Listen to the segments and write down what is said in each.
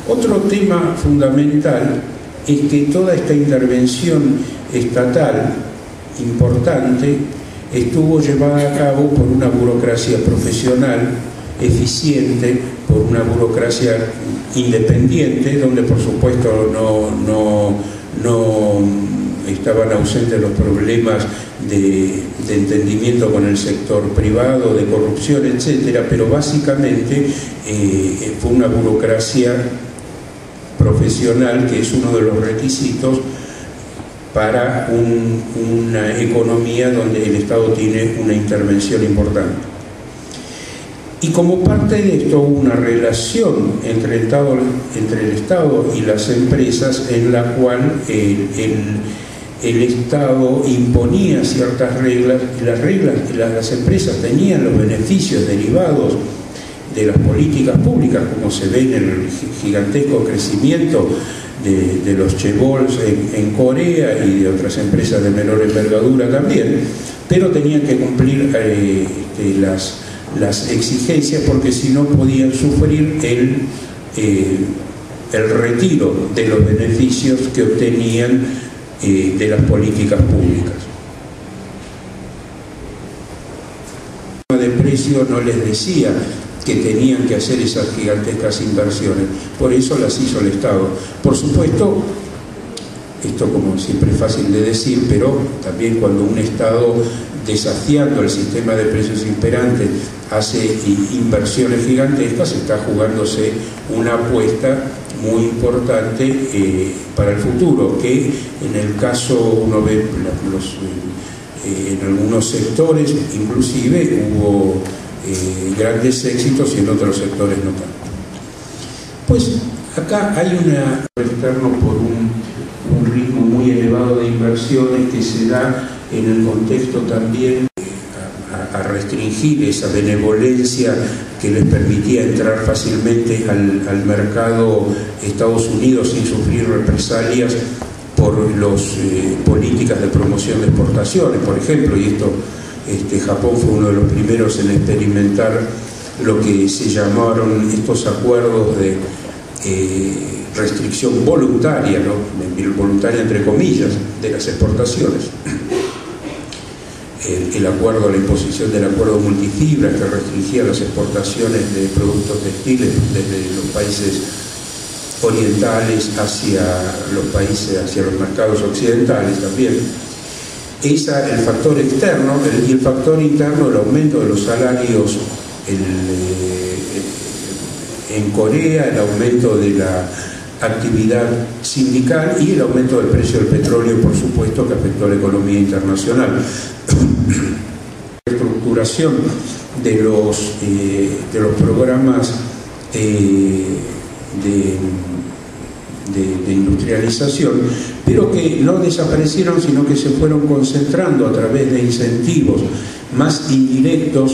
Otro tema fundamental es que toda esta intervención estatal importante estuvo llevada a cabo por una burocracia profesional, eficiente, por una burocracia independiente, donde por supuesto no estaban ausentes los problemas de entendimiento con el sector privado, de corrupción, etcétera, pero básicamente fue una burocracia profesional, que es uno de los requisitos para una economía donde el Estado tiene una intervención importante. Y como parte de esto hubo una relación entre el Estado y las empresas, en la cual el Estado imponía ciertas reglas, y las empresas tenían los beneficios derivados de las políticas públicas, como se ve en el gigantesco crecimiento de los chaebols en Corea y de otras empresas de menor envergadura también, pero tenían que cumplir las exigencias, porque si no podían sufrir el retiro de los beneficios que obtenían de las políticas públicas. De precio no les decía que tenían que hacer esas gigantescas inversiones, por eso las hizo el Estado. Por supuesto, esto como siempre es fácil de decir, pero también cuando un Estado, desafiando el sistema de precios imperante, hace inversiones gigantescas, está jugándose una apuesta muy importante para el futuro, que en el caso uno ve en algunos sectores inclusive hubo grandes éxitos y en otros sectores no tanto. Pues acá hay una externo por un ritmo muy elevado de inversiones que se da en el contexto también a restringir esa benevolencia que les permitía entrar fácilmente al mercado Estados Unidos sin sufrir represalias por las políticas de promoción de exportaciones, por ejemplo, y esto Japón fue uno de los primeros en experimentar lo que se llamaron estos acuerdos de restricción voluntaria, ¿no? Voluntaria entre comillas, de las exportaciones. La imposición del acuerdo multifibra, que restringía las exportaciones de productos textiles desde los países orientales hacia los mercados occidentales también. El factor externo y el factor interno, el aumento de los salarios en Corea, el aumento de la actividad sindical y el aumento del precio del petróleo, por supuesto, que afectó a la economía internacional. La reestructuración de los programas de industrialización, pero que no desaparecieron, sino que se fueron concentrando a través de incentivos más indirectos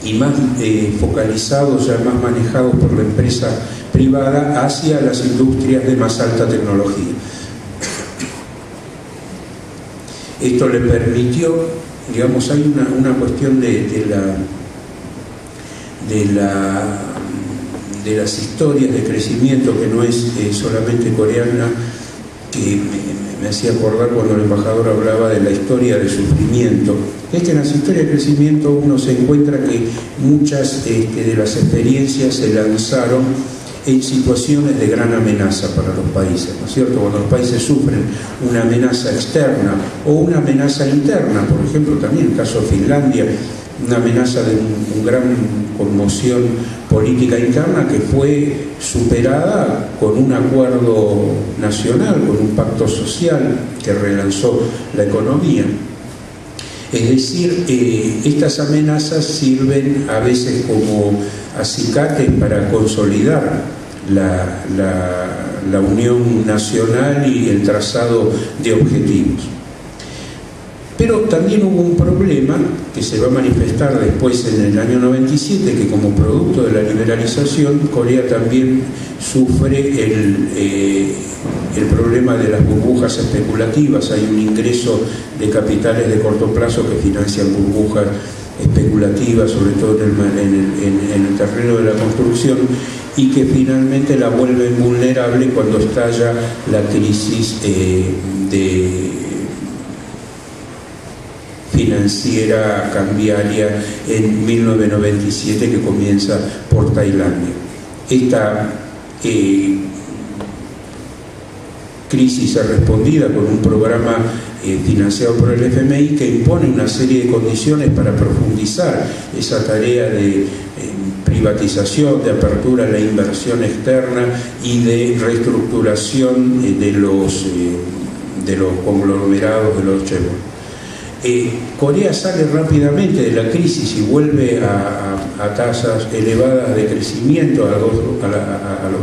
y más focalizados, ya más manejados por la empresa privada, hacia las industrias de más alta tecnología. Esto le permitió, digamos, hay una cuestión de las historias de crecimiento que no es solamente coreana, que me hacía acordar cuando el embajador hablaba de la historia del sufrimiento. Es que en las historias de crecimiento uno se encuentra que muchas de las experiencias se lanzaron en situaciones de gran amenaza para los países, ¿no es cierto? Cuando los países sufren una amenaza externa o una amenaza interna, por ejemplo, también el caso de Finlandia, una amenaza de una gran conmoción política interna que fue superada con un acuerdo nacional, con un pacto social que relanzó la economía. Es decir, estas amenazas sirven a veces como acicates para consolidar la unión nacional y el trazado de objetivos. Pero también hubo un problema que se va a manifestar después en el año 97, que como producto de la liberalización, Corea también sufre el problema de las burbujas especulativas. Hay un ingreso de capitales de corto plazo que financian burbujas especulativas, sobre todo en el terreno de la construcción, y que finalmente la vuelven vulnerable cuando estalla la crisis financiera cambiaria en 1997, que comienza por Tailandia. Esta crisis es respondida con un programa financiado por el FMI que impone una serie de condiciones para profundizar esa tarea de privatización, de apertura a la inversión externa y de reestructuración de los conglomerados, de los chaebols. Corea sale rápidamente de la crisis y vuelve a tasas elevadas de crecimiento a los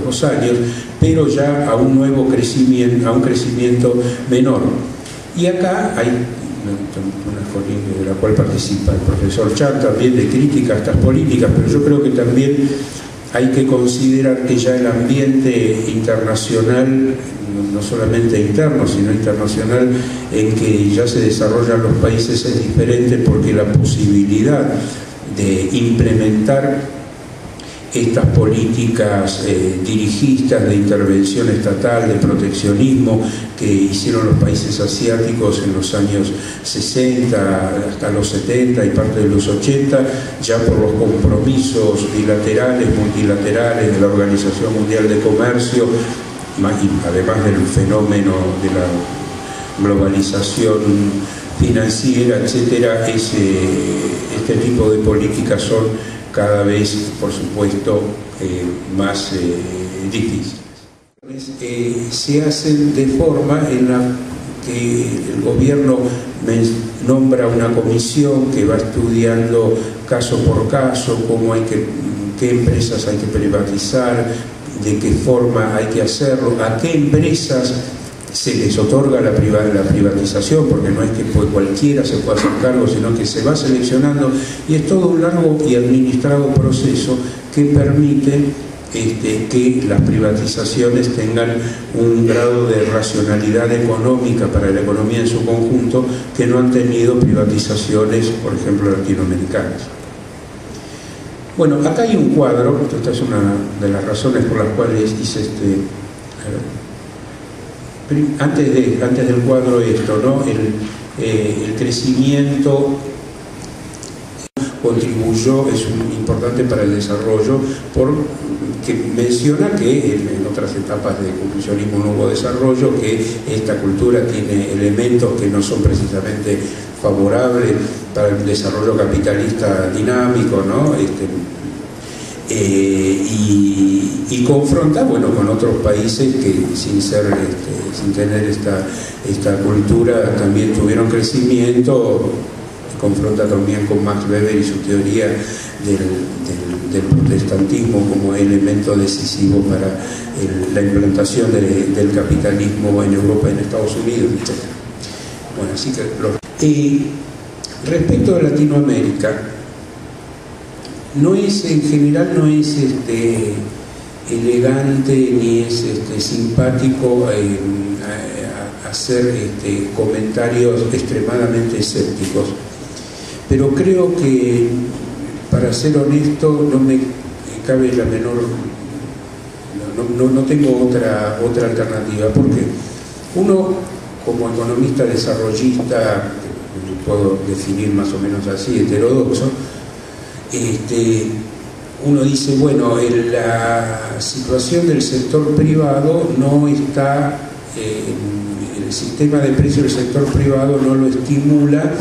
2 años, pero ya a un nuevo crecimiento, a un crecimiento menor. Y acá hay una corriente de la cual participa el profesor Chan también, de crítica a estas políticas, pero yo creo que también hay que considerar que ya el ambiente internacional, no solamente interno, sino internacional, en que ya se desarrollan los países es diferente, porque la posibilidad de implementar estas políticas dirigistas de intervención estatal, de proteccionismo, que hicieron los países asiáticos en los años 60 hasta los 70 y parte de los 80, ya por los compromisos bilaterales, multilaterales de la Organización Mundial de Comercio, además del fenómeno de la globalización financiera, etcétera, este tipo de políticas son cada vez, por supuesto, más difíciles. Se hacen de forma en la que el gobierno nombra una comisión que va estudiando caso por caso qué empresas hay que privatizar, de qué forma hay que hacerlo, a qué empresas se les otorga la privatización, porque no es que cualquiera se pueda hacer cargo, sino que se va seleccionando, y es todo un largo y administrado proceso que permite que las privatizaciones tengan un grado de racionalidad económica para la economía en su conjunto que no han tenido privatizaciones, por ejemplo, latinoamericanas. Bueno, acá hay un cuadro, esta es una de las razones por las cuales hice antes del cuadro esto, ¿no? El crecimiento contribuyó, es importante para el desarrollo, porque menciona que en otras etapas de confucianismo no hubo desarrollo, que esta cultura tiene elementos que no son precisamente favorables para el desarrollo capitalista dinámico, ¿no? Y confronta, bueno, con otros países que sin tener esta cultura también tuvieron crecimiento. Confronta también con Max Weber y su teoría del protestantismo como elemento decisivo para la implantación del capitalismo en Europa y en Estados Unidos, etc. Bueno, así que respecto a Latinoamérica, en general no es elegante ni es simpático hacer comentarios extremadamente escépticos, pero creo que, para ser honesto, no me cabe la menor, no tengo otra alternativa, porque uno, como economista desarrollista, que puedo definir más o menos así, heterodoxo, uno dice, bueno, la situación del sector privado no está, el sistema de precios del sector privado no lo estimula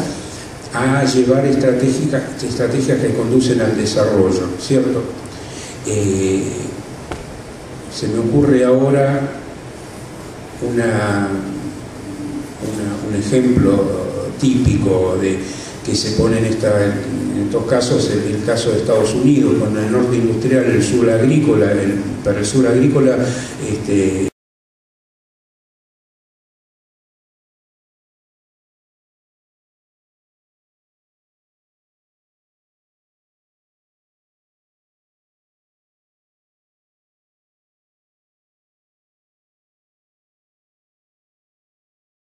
a llevar estrategias que conducen al desarrollo, ¿cierto? Se me ocurre ahora un ejemplo típico que se pone en estos casos, el caso de Estados Unidos, con el norte industrial, el sur agrícola, para el sur agrícola